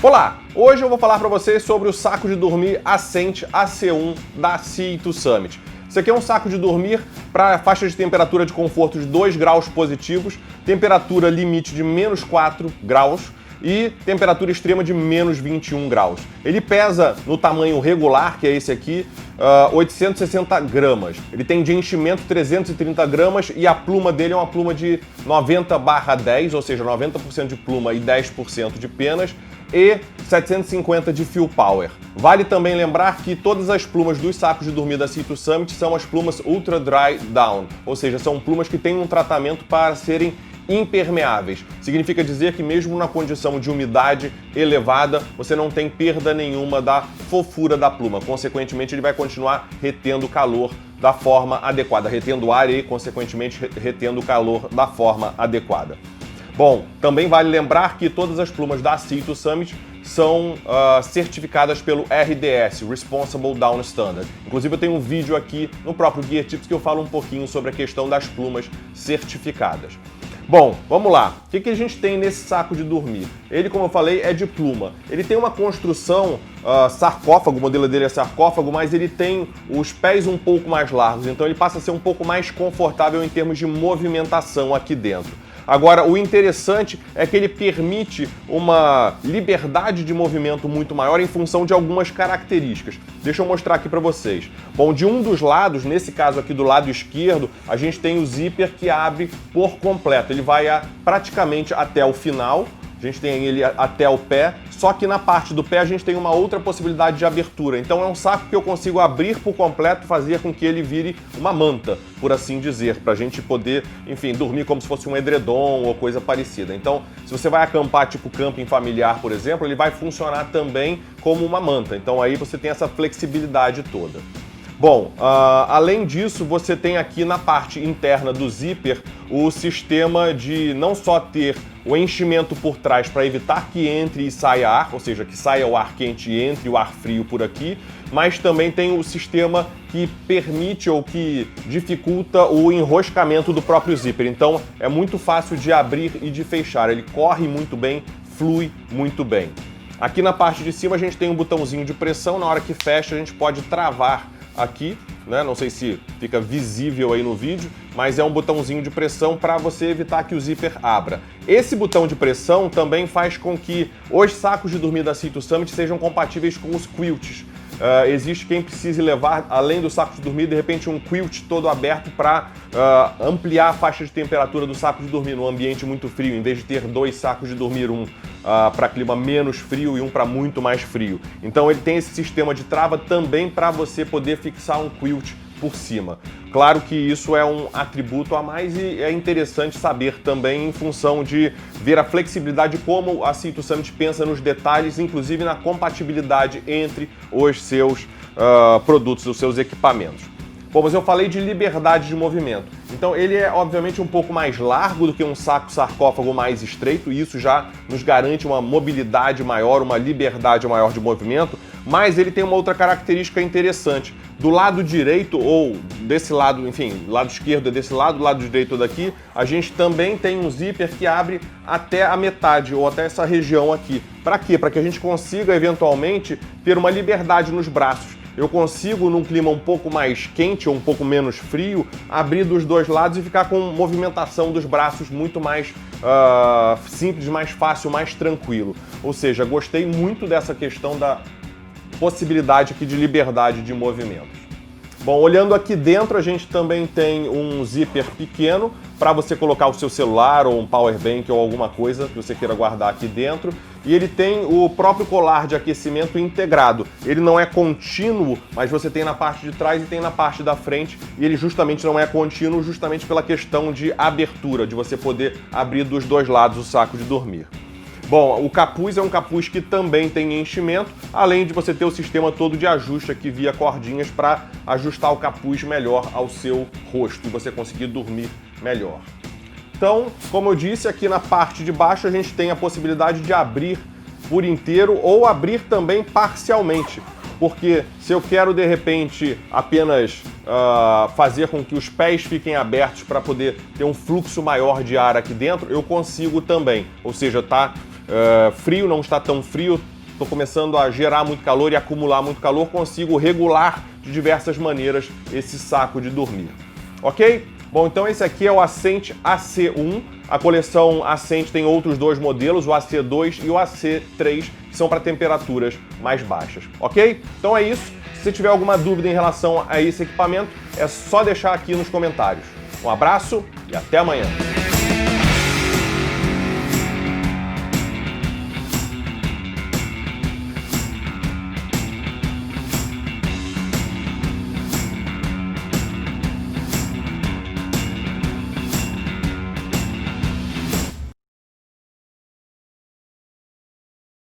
Olá, hoje eu vou falar para vocês sobre o saco de dormir Ascent AC1 da Sea2 Summit. Isso aqui é um saco de dormir para faixa de temperatura de conforto de 2 graus positivos, temperatura limite de menos 4 graus e temperatura extrema de menos 21 graus. Ele pesa no tamanho regular, que é esse aqui, 860 gramas. Ele tem de enchimento 330 gramas e a pluma dele é uma pluma de 90/10, ou seja, 90% de pluma e 10% de penas, e 750 de fill power. Vale também lembrar que todas as plumas dos sacos de dormir da Sea2 Summit são as plumas Ultra Dry Down, ou seja, são plumas que têm um tratamento para serem impermeáveis. Significa dizer que mesmo na condição de umidade elevada, você não tem perda nenhuma da fofura da pluma. Consequentemente, ele vai continuar retendo calor da forma adequada, retendo ar e, consequentemente, retendo calor da forma adequada. Bom, também vale lembrar que todas as plumas da Sea2 Summit são certificadas pelo RDS, Responsible Down Standard. Inclusive eu tenho um vídeo aqui no próprio Gear Tips que eu falo um pouquinho sobre a questão das plumas certificadas. Bom, vamos lá. O que a gente tem nesse saco de dormir? Ele, como eu falei, é de pluma. Ele tem uma construção sarcófago, o modelo dele é sarcófago, mas ele tem os pés um pouco mais largos, então ele passa a ser um pouco mais confortável em termos de movimentação aqui dentro. Agora, o interessante é que ele permite uma liberdade de movimento muito maior em função de algumas características. Deixa eu mostrar aqui para vocês. Bom, de um dos lados, nesse caso aqui do lado esquerdo, a gente tem o zíper que abre por completo. Ele vai praticamente até o final. A gente tem ele até o pé, só que na parte do pé a gente tem uma outra possibilidade de abertura. Então é um saco que eu consigo abrir por completo e fazer com que ele vire uma manta, por assim dizer, para a gente poder, enfim, dormir como se fosse um edredom ou coisa parecida. Então, se você vai acampar tipo camping familiar, por exemplo, ele vai funcionar também como uma manta. Então aí você tem essa flexibilidade toda. Bom, além disso, você tem aqui na parte interna do zíper o sistema de não só ter o enchimento por trás para evitar que entre e saia ar, ou seja, que saia o ar quente e entre o ar frio por aqui, mas também tem o sistema que permite ou que dificulta o enroscamento do próprio zíper. Então é muito fácil de abrir e de fechar, ele corre muito bem, flui muito bem. Aqui na parte de cima a gente tem um botãozinho de pressão, na hora que fecha a gente pode travar aqui, né? Não sei se fica visível aí no vídeo, mas é um botãozinho de pressão para você evitar que o zíper abra. Esse botão de pressão também faz com que os sacos de dormir da Sea2 Summit sejam compatíveis com os quilts. Existe quem precise levar, além do saco de dormir, de repente um quilt todo aberto para ampliar a faixa de temperatura do saco de dormir num ambiente muito frio, em vez de ter 2 sacos de dormir, um para clima menos frio e um para muito mais frio. Então ele tem esse sistema de trava também para você poder fixar um quilt por cima. Claro que isso é um atributo a mais e é interessante saber também em função de ver a flexibilidade como a Sea2 Summit pensa nos detalhes, inclusive na compatibilidade entre os seus produtos, os seus equipamentos. Bom, mas eu falei de liberdade de movimento. Então ele é obviamente um pouco mais largo do que um saco sarcófago mais estreito, e isso já nos garante uma mobilidade maior, uma liberdade maior de movimento, mas ele tem uma outra característica interessante. Do lado direito, ou desse lado, enfim, lado esquerdo é desse lado, do lado direito daqui, a gente também tem um zíper que abre até a metade, ou até essa região aqui. Para quê? Para que a gente consiga, eventualmente, ter uma liberdade nos braços. Eu consigo, num clima um pouco mais quente ou um pouco menos frio, abrir dos dois lados e ficar com movimentação dos braços muito mais simples, mais fácil, mais tranquilo. Ou seja, gostei muito dessa questão da possibilidade aqui de liberdade de movimentos. Bom, olhando aqui dentro, a gente também tem um zíper pequeno para você colocar o seu celular ou um power bank ou alguma coisa que você queira guardar aqui dentro. E ele tem o próprio colar de aquecimento integrado. Ele não é contínuo, mas você tem na parte de trás e tem na parte da frente. E ele justamente não é contínuo justamente pela questão de abertura, de você poder abrir dos dois lados o saco de dormir. Bom, o capuz é um capuz que também tem enchimento, além de você ter o sistema todo de ajuste aqui via cordinhas para ajustar o capuz melhor ao seu rosto e você conseguir dormir melhor. Então, como eu disse, aqui na parte de baixo a gente tem a possibilidade de abrir por inteiro ou abrir também parcialmente. Porque se eu quero, de repente, apenas fazer com que os pés fiquem abertos para poder ter um fluxo maior de ar aqui dentro, eu consigo também. Ou seja, tá frio, não está tão frio, estou começando a gerar muito calor e acumular muito calor, consigo regular de diversas maneiras esse saco de dormir. Ok? Bom, então esse aqui é o Ascent AC1. A coleção Ascent tem outros dois modelos, o AC2 e o AC3, que são para temperaturas mais baixas. Ok? Então é isso. Se você tiver alguma dúvida em relação a esse equipamento, é só deixar aqui nos comentários. Um abraço e até amanhã.